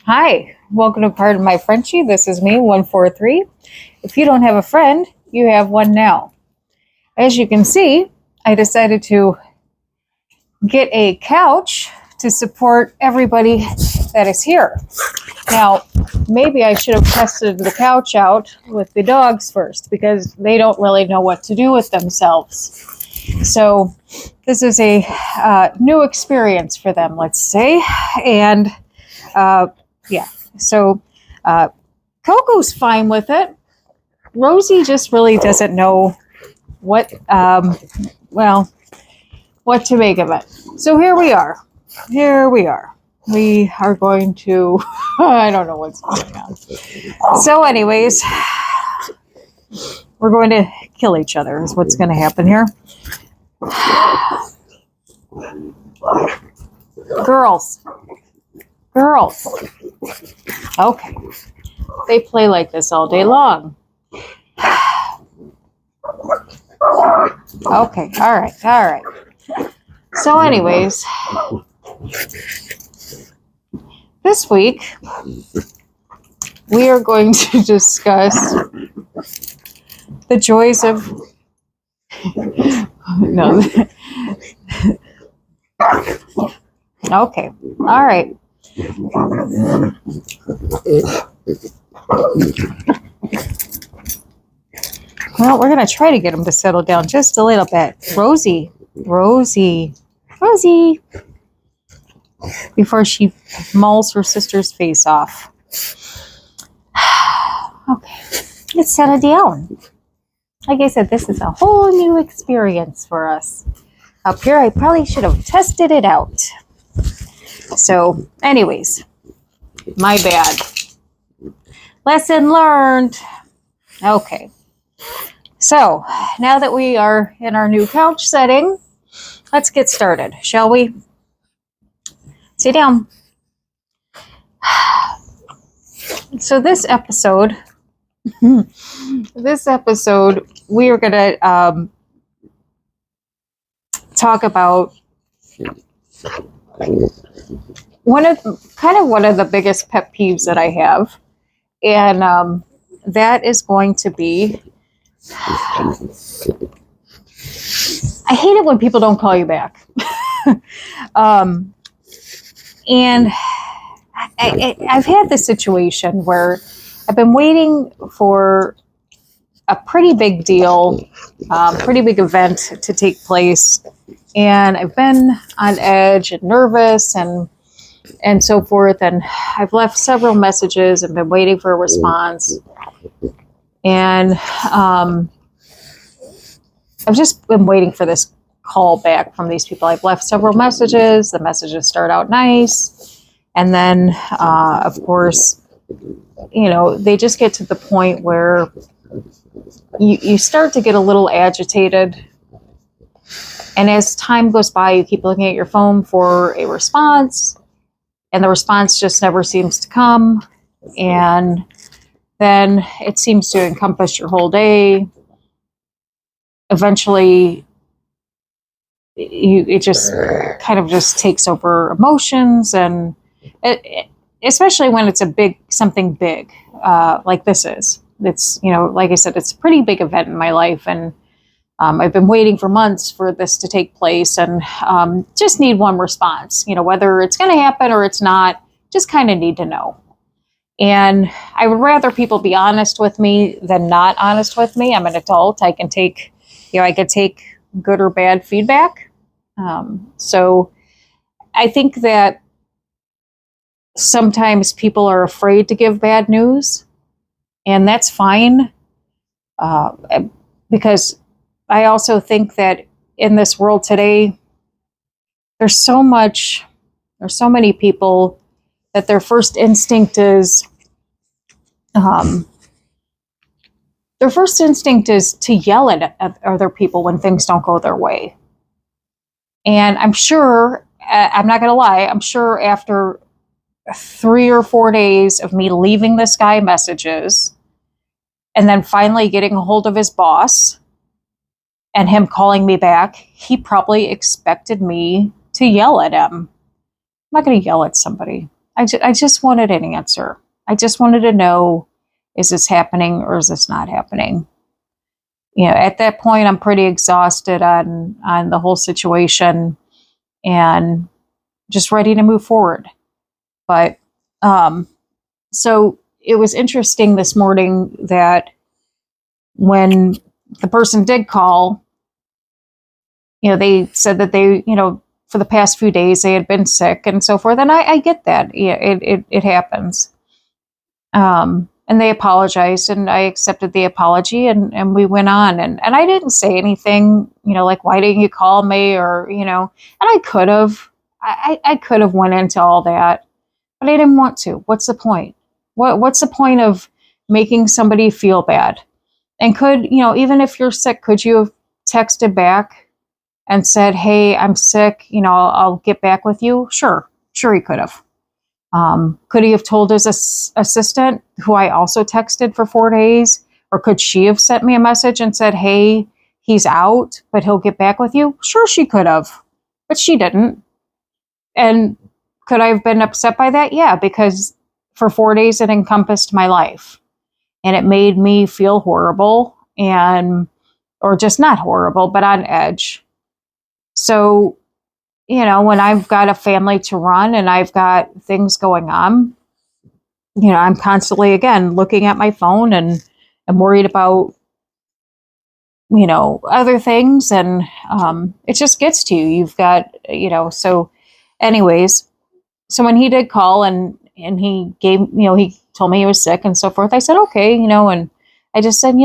Hi, welcome to Pardon My Frenchie. This is me, 143. If you don't have a friend, you have one now. As you can see, I decided to get a couch to support everybody that is here. Now, maybe I should have tested the couch out with the dogs first because they don't really know what to do with themselves. So, this is a new experience for them, let's say. And yeah, so Coco's fine with it. Rosie just really doesn't know what, what to make of it. So here we are. We are going to, I don't know what's going on. So anyways, we're going to kill each other is what's going to happen here. Girls. Okay. They play like this all day long. Okay, all right. So anyways, this week we are going to discuss the joys of no. Okay, all right. Well, we're going to try to get him to settle down just a little bit. Rosie. Before she mauls her sister's face off. Okay, let's settle down. Like I said, this is a whole new experience for us. Up here, I probably should have tested it out. So, anyways, my bad. Lesson learned. Okay. So, now that we are in our new couch setting, let's get started, shall we? Sit down. So this episode, we are going to talk about one of the biggest pet peeves that I have, and that is going to be, I hate it when people don't call you back. And I've had this situation where I've been waiting for a pretty big deal, pretty big event to take place, and I've been on edge and nervous and so forth, and I've left several messages and been waiting for a response, and I've just been waiting for this call back from these people. I've left several messages. The messages start out nice, and then of course, they just get to the point where you start to get a little agitated, and as time goes by, you keep looking at your phone for a response, and the response just never seems to come, and then it seems to encompass your whole day. Eventually, it just kind of just takes over emotions, and especially when it's something big, like this is. It's, like I said, it's a pretty big event in my life, and I've been waiting for months for this to take place, and just need one response. Whether it's going to happen or it's not, just kind of need to know. And I would rather people be honest with me than not honest with me. I'm an adult. I can take, I could take good or bad feedback. So I think that sometimes people are afraid to give bad news, and that's fine. Because I also think that in this world today, there's so many people that their first instinct is to yell at other people when things don't go their way. And I'm sure, I'm not going to lie, I'm sure after 3 or 4 days of me leaving this guy messages and then finally getting a hold of his boss and him calling me back, he probably expected me to yell at him. I'm not going to yell at somebody. I just wanted an answer. I just wanted to know, is this happening or is this not happening? At that point, I'm pretty exhausted on the whole situation and just ready to move forward. But so it was interesting this morning that when the person did call, they said that they, for the past few days they had been sick and so forth. And I get that. Yeah, it happens. And they apologized and I accepted the apology and we went on and I didn't say anything, like, why didn't you call me? Or, and I could have, I could have went into all that, but I didn't want to. What's the point? What's the point of making somebody feel bad? And could, even if you're sick, could you have texted back and said, hey, I'm sick, I'll get back with you? Sure he could have. Could he have told his assistant, who I also texted for 4 days, or could she have sent me a message and said, hey, he's out, but he'll get back with you? Sure, she could have, but she didn't. And could I have been upset by that? Yeah, because for 4 days it encompassed my life and it made me feel horrible or just not horrible, but on edge. So, when I've got a family to run and I've got things going on, I'm constantly, again, looking at my phone and I'm worried about, other things. And it just gets to you. You've got, so anyways, so when he did call and he gave, he told me he was sick and so forth, I said, okay, and I just said,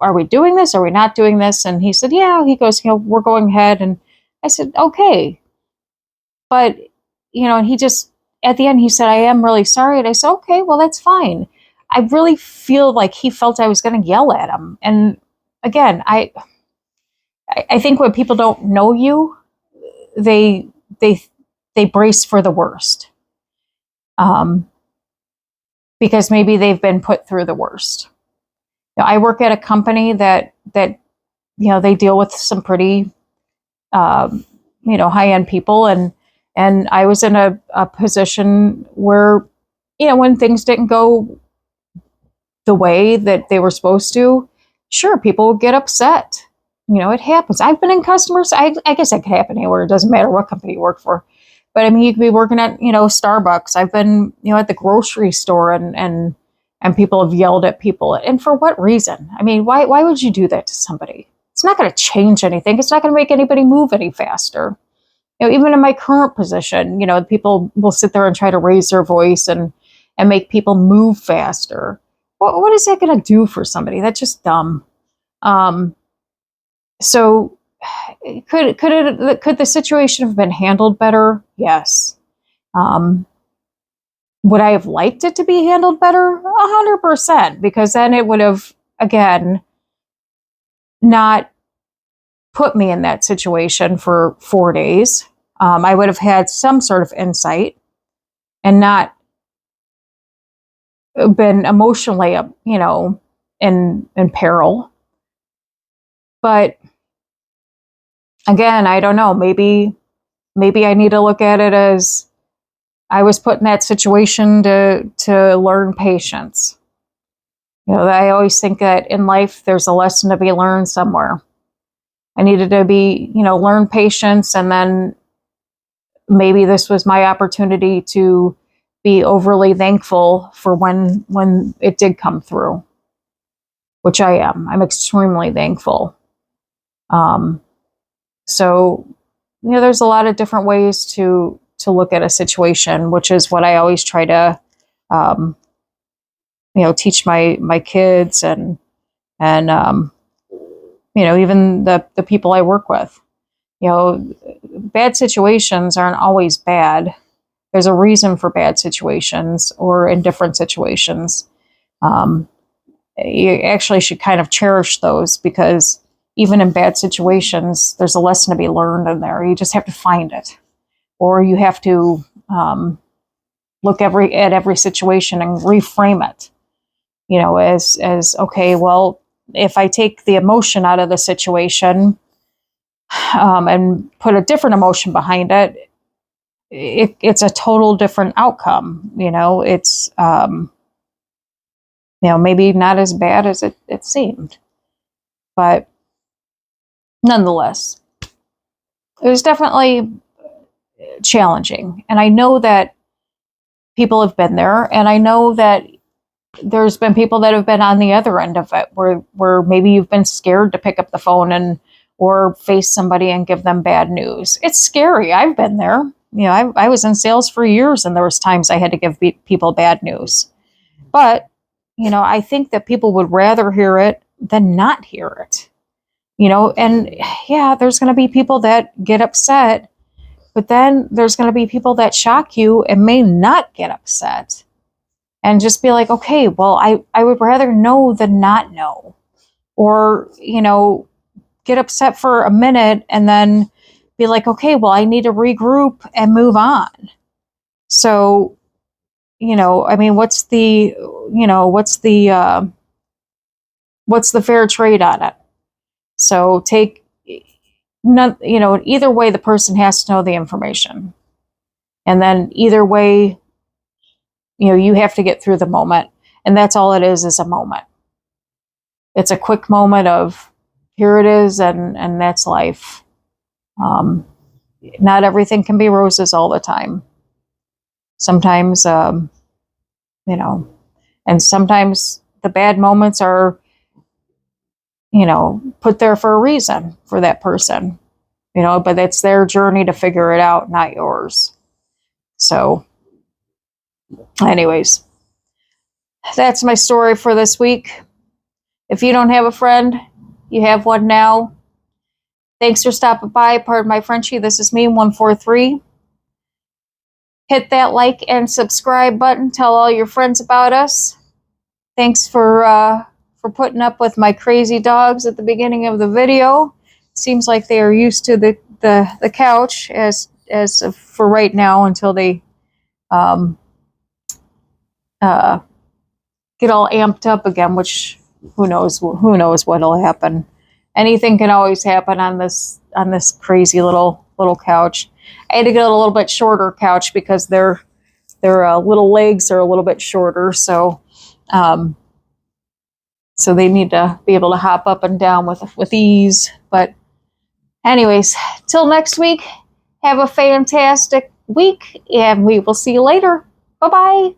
are we doing this? Are we not doing this? And he said, yeah. He goes, we're going ahead. And I said, okay. But, and he just, at the end, he said, I am really sorry. And I said, okay, well, that's fine. I really feel like he felt I was going to yell at him. And again, I think when people don't know you, they brace for the worst. Because maybe they've been put through the worst. I work at a company that they deal with some pretty, high-end people. And I was in a position where, when things didn't go the way that they were supposed to, sure, people would get upset. It happens. I've been in customers. I guess that could happen anywhere. It doesn't matter what company you work for. But I mean, you could be working at, Starbucks. I've been, at the grocery store and people have yelled at people. And for what reason? I mean, why would you do that to somebody? It's not going to change anything. It's not going to make anybody move any faster. Even in my current position, people will sit there and try to raise their voice and make people move faster. What is that going to do for somebody? That's just dumb. So could the situation have been handled better? Yes. Would I have liked it to be handled better? 100%, because then it would have, again, not put me in that situation for 4 days. I would have had some sort of insight and not been emotionally, in peril. But again, I don't know. Maybe I need to look at it as I was put in that situation to learn patience. I always think that in life there's a lesson to be learned somewhere. I needed to be, learn patience, and then maybe this was my opportunity to be overly thankful for when it did come through, which I am. I'm extremely thankful. So, there's a lot of different ways to look at a situation, which is what I always try to, teach my kids and even the people I work with. Bad situations aren't always bad. There's a reason for bad situations or indifferent situations. You actually should kind of cherish those, because even in bad situations, there's a lesson to be learned in there. You just have to find it, or you have to look at every situation and reframe it. As okay, well, if I take the emotion out of the situation and put a different emotion behind it, it's a total different outcome. It's maybe not as bad as it seemed, but nonetheless, it was definitely challenging. And I know that people have been there, and I know that there's been people that have been on the other end of it, where maybe you've been scared to pick up the phone or face somebody and give them bad news. It's scary. I've been there. I was in sales for years, and there was times I had to give people bad news. But I think that people would rather hear it than not hear it. And yeah, there's going to be people that get upset, but then there's going to be people that shock you and may not get upset and just be like, okay, well, I would rather know than not know. Or, get upset for a minute and then be like, okay, well, I need to regroup and move on. So, what's the fair trade on it? So either way, the person has to know the information. And then either way, you have to get through the moment. And that's all it is a moment. It's a quick moment of, here it is, and that's life. Not everything can be roses all the time. Sometimes, and sometimes the bad moments are, put there for a reason for that person, but it's their journey to figure it out, not yours. So, anyways, that's my story for this week. If you don't have a friend, you have one now. Thanks for stopping by. Pardon my Frenchie. This is me, 143. Hit that like and subscribe button. Tell all your friends about us. Thanks for putting up with my crazy dogs at the beginning of the video. Seems like they are used to the couch as for right now, until they get all amped up again, which who knows what'll happen. Anything can always happen on this crazy little couch. I had to get a little bit shorter couch because their little legs are a little bit shorter, so they need to be able to hop up and down with ease. But anyways, till next week, have a fantastic week, and we will see you later. Bye-bye.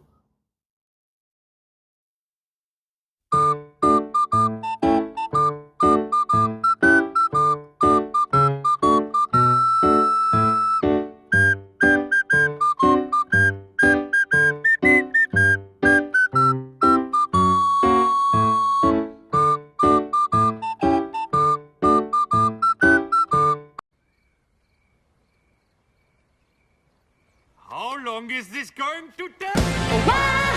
How long is this going to take?